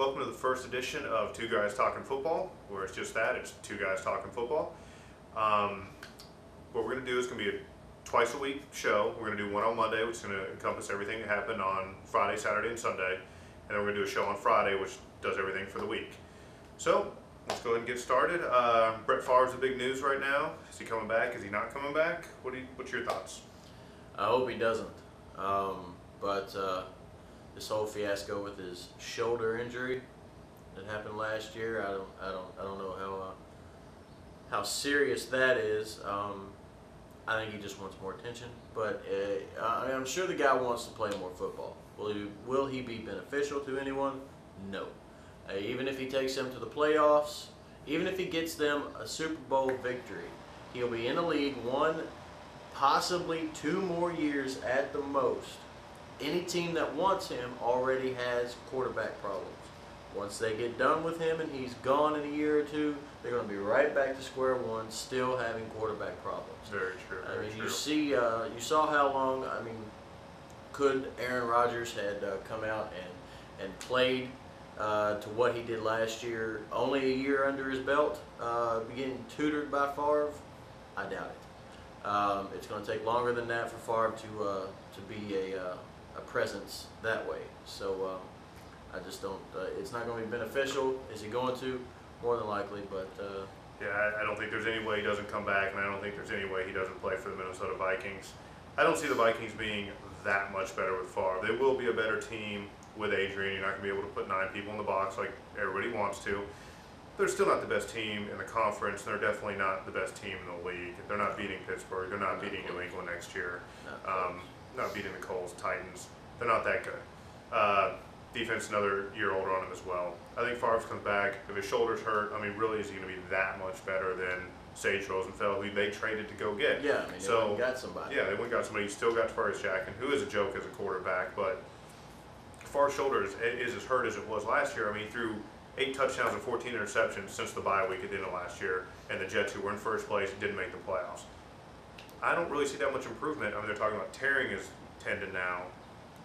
Welcome to the first edition of Two Guys Talking Football, where it's just that, it's two guys talking football. What we're going to do is going to be a twice a week show. We're going to do one on Monday, which is going to encompass everything that happened on Friday, Saturday, and Sunday. And then we're going to do a show on Friday, which does everything for the week. So, let's go ahead and get started. Brett Favre's the big news right now. Is he coming back? Is he not coming back? What's your thoughts? I hope he doesn't. But this whole fiasco with his shoulder injury that happened last year, I don't know how serious that is. I think he just wants more attention, but I'm sure the guy wants to play more football. Will he be beneficial to anyone? No. Even if he takes them to the playoffs, even if he gets them a Super Bowl victory, he'll be in the league one, possibly 2 more years at the most. Any team that wants him already has quarterback problems. Once they get done with him and he's gone in a year or two, they're going to be right back to square one, still having quarterback problems. Very true. Very true. You saw how long. Could Aaron Rodgers had come out and played to what he did last year, only a year under his belt, getting tutored by Favre? I doubt it. It's going to take longer than that for Favre to be a presence that way. So I just don't. It's not going to be beneficial. Is he going to? More than likely, but. Yeah, I don't think there's any way he doesn't come back, and I don't think there's any way he doesn't play for the Minnesota Vikings. I don't see the Vikings being that much better with Favre. They will be a better team with Adrian. You're not going to be able to put 9 people in the box like everybody wants to. They're still not the best team in the conference. They're definitely not the best team in the league. They're not beating Pittsburgh. They're not beating New England next year. Not beating the Colts, Titans. They're not that good. Defense another year older on him as well. I think Favre comes back. If his shoulder's hurt, really is he going to be that much better than Sage Rosenfeld, who they traded to go get? Yeah, they went and got somebody. Yeah, they went and got somebody. He still got Tavares Jackson, who is a joke as a quarterback, but Favre's shoulder is as hurt as it was last year. He threw 8 touchdowns and 14 interceptions since the bye week at the end of last year, and the Jets, who were in first place, didn't make the playoffs. I don't really see that much improvement. They're talking about tearing his tendon now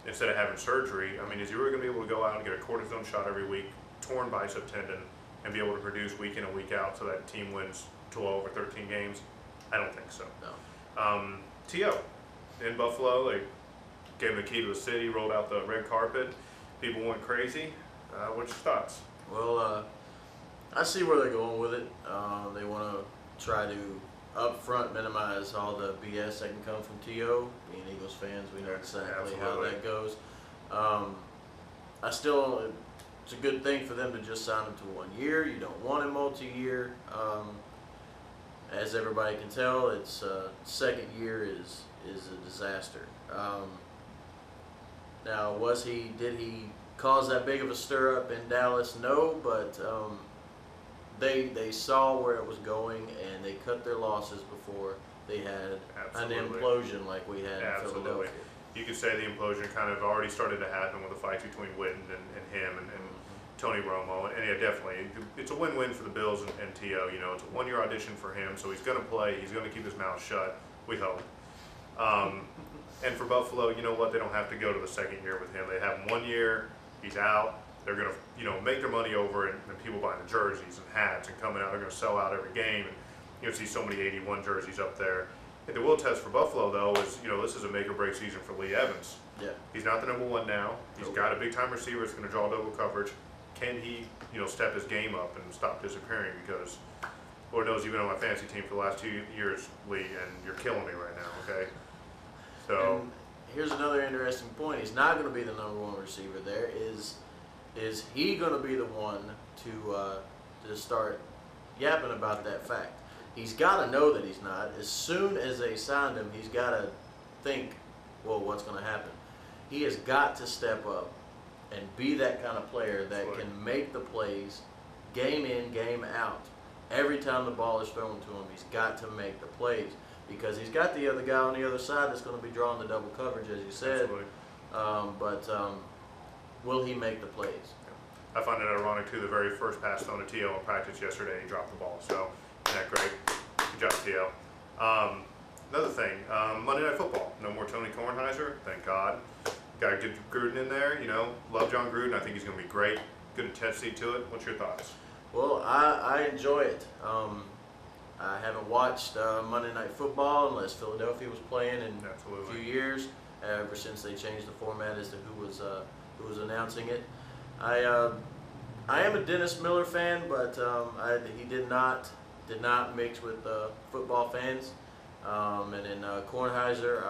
instead of having surgery. Is he really going to be able to go out and get a cortisone shot every week, torn bicep tendon, and be able to produce week in and week out so that team wins 12 or 13 games? I don't think so. No. T.O. in Buffalo, they gave him the key to the city, rolled out the red carpet. People went crazy. What's your thoughts? Well, I see where they're going with it. They want to try to up front minimize all the BS that can come from T.O. Being Eagles fans, we know exactly how that goes. It's a good thing for them to just sign him to 1 year. You don't want him multi-year. As everybody can tell, its second year is a disaster. Now, did he cause that big of a stir up in Dallas? No, but they saw where it was going, and they cut their losses before they had an implosion like we had in Philadelphia. You could say the implosion kind of already started to happen with the fights between Witten and him and Tony Romo. And yeah, definitely, it's a win-win for the Bills and T.O. It's a 1-year audition for him, so he's going to play. He's going to keep his mouth shut, we hope. And for Buffalo, you know what? They don't have to go to the second year with him. They have him 1 year. He's out. They're going to, make their money over and people buying the jerseys and hats and coming out. They're going to sell out every game. And you'll see so many 81 jerseys up there. And the will test for Buffalo, though, is, this is a make-or-break season for Lee Evans. Yeah. He's not the number 1 now. He's got a big-time receiver that's going to draw double coverage. Can he, step his game up and stop disappearing? Because Lord knows you've been on my fantasy team for the last 2 years, Lee, and you're killing me right now, okay? So and here's another interesting point. He's not going to be the number 1 receiver there. Is he going to be the one to start yapping about that fact? He's got to know that he's not. As soon as they signed him, he's got to think, well, what's going to happen? He has got to step up and be that kind of player that can make the plays game in, game out. Every time the ball is thrown to him, he's got to make the plays because he's got the other guy on the other side that's going to be drawing the double coverage, as you said. Will he make the plays? I find it ironic, too, the very first pass thrown to T.O. in practice yesterday, he dropped the ball. So, isn't that great? Good job, T.O. Another thing, Monday Night Football. No more Tony Kornheiser, thank God. Got to get Gruden in there, Love John Gruden. I think he's going to be great. good intensity to it. What's your thoughts? Well, I enjoy it. I haven't watched Monday Night Football unless Philadelphia was playing in Absolutely. a few years. Ever since they changed the format as to who was announcing it, I am a Dennis Miller fan, but he did not mix with football fans. And then Kornheiser,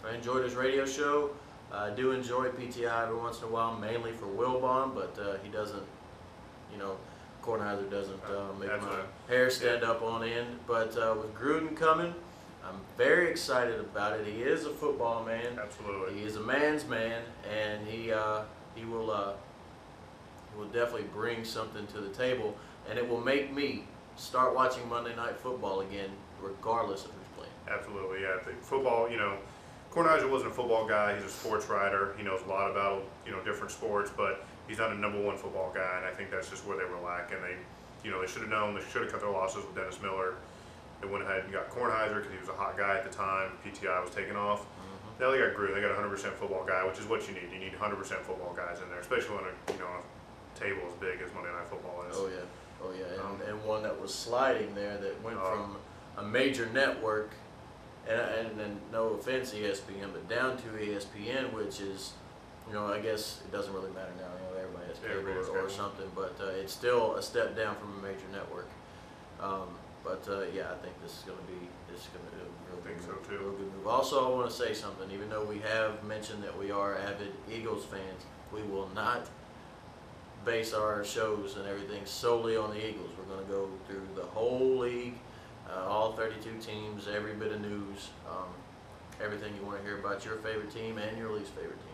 I enjoyed his radio show. I do enjoy PTI every once in a while, mainly for Wilbon, but he doesn't, you know, Kornheiser doesn't make That's my right. hair stand up on end. But with Gruden coming, I'm very excited about it. He is a football man. Absolutely. He is a man's man, and he will definitely bring something to the table, and it will make me start watching Monday Night Football again, regardless of who's playing. Absolutely, yeah. The football, Kornheiser wasn't a football guy. He's a sports writer. He knows a lot about, different sports, but he's not a #1 football guy, and I think that's just where they were lacking. They should have known. They should have cut their losses with Dennis Miller. They went ahead and got Kornheiser because he was a hot guy at the time. PTI was taking off. Now they got Gruden. They got a 100% football guy, which is what you need. You need 100% football guys in there, especially when a table as big as Monday Night Football is. Oh yeah, and one that was sliding there that went from a major network, and no offense ESPN, but down to ESPN, which is, I guess it doesn't really matter now. Everybody has Everybody has cable or cable. something, but it's still a step down from a major network. Yeah, I think this is going to be a real I think good so, move, too. real good move. Also, I want to say something. Even though we have mentioned that we are avid Eagles fans, we will not base our shows and everything solely on the Eagles. We're going to go through the whole league, all 32 teams, every bit of news, everything you want to hear about your favorite team and your least favorite team.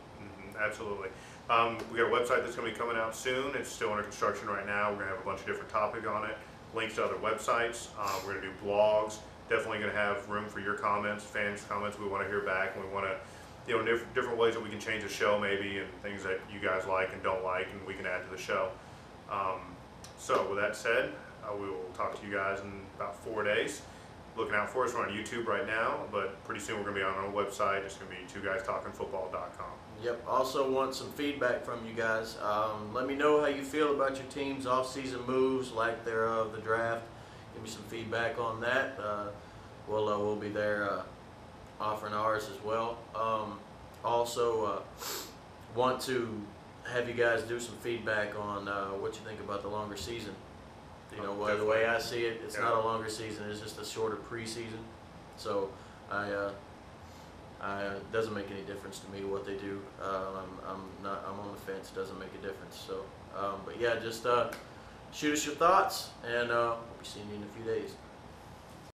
Absolutely. We got a website that's going to be coming out soon. It's still under construction right now. We're going to have a bunch of different topics on it, links to other websites. We're going to do blogs. Definitely going to have room for your comments, fans' comments. We want to hear back, and we want to, different ways that we can change the show maybe, and things that you guys like and don't like, and we can add to the show. So with that said, we will talk to you guys in about 4 days. Looking out for us. We're on YouTube right now, but pretty soon we're going to be on our own website. It's going to be twoguystalkingfootball.com. Yep. Also want some feedback from you guys. Let me know how you feel about your team's off-season moves, like their the draft. Give me some feedback on that. We'll be there offering ours as well. Also want to have you guys do some feedback on what you think about the longer season. The way I see it, it's not a longer season. It's just a shorter preseason. So it doesn't make any difference to me what they do. I'm on the fence. It doesn't make a difference. So, but yeah, just shoot us your thoughts, and we'll be seeing you in a few days.